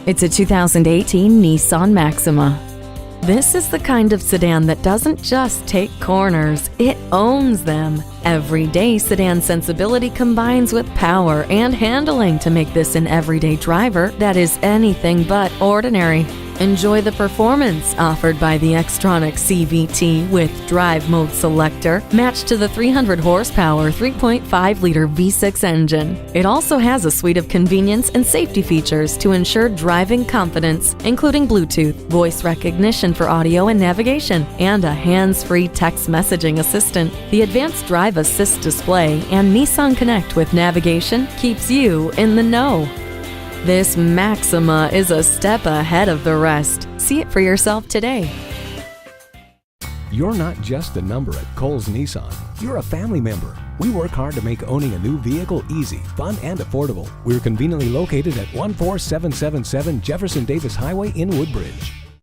It's a 2018 Nissan Maxima. This is the kind of sedan that doesn't just take corners, it owns them. Everyday sedan sensibility combines with power and handling to make this an everyday driver that is anything but ordinary. Enjoy the performance offered by the Xtronic CVT with Drive Mode Selector, matched to the 300 horsepower 3.5-liter V6 engine. It also has a suite of convenience and safety features to ensure driving confidence, including Bluetooth, voice recognition for audio and navigation, and a hands-free text messaging assistant. The advanced Drive Assist display and Nissan Connect with navigation keeps you in the know. This Maxima is a step ahead of the rest. See it for yourself today. You're not just a number at Cowles Nissan. You're a family member. We work hard to make owning a new vehicle easy, fun, and affordable. We're conveniently located at 14777 Jefferson Davis Highway in Woodbridge.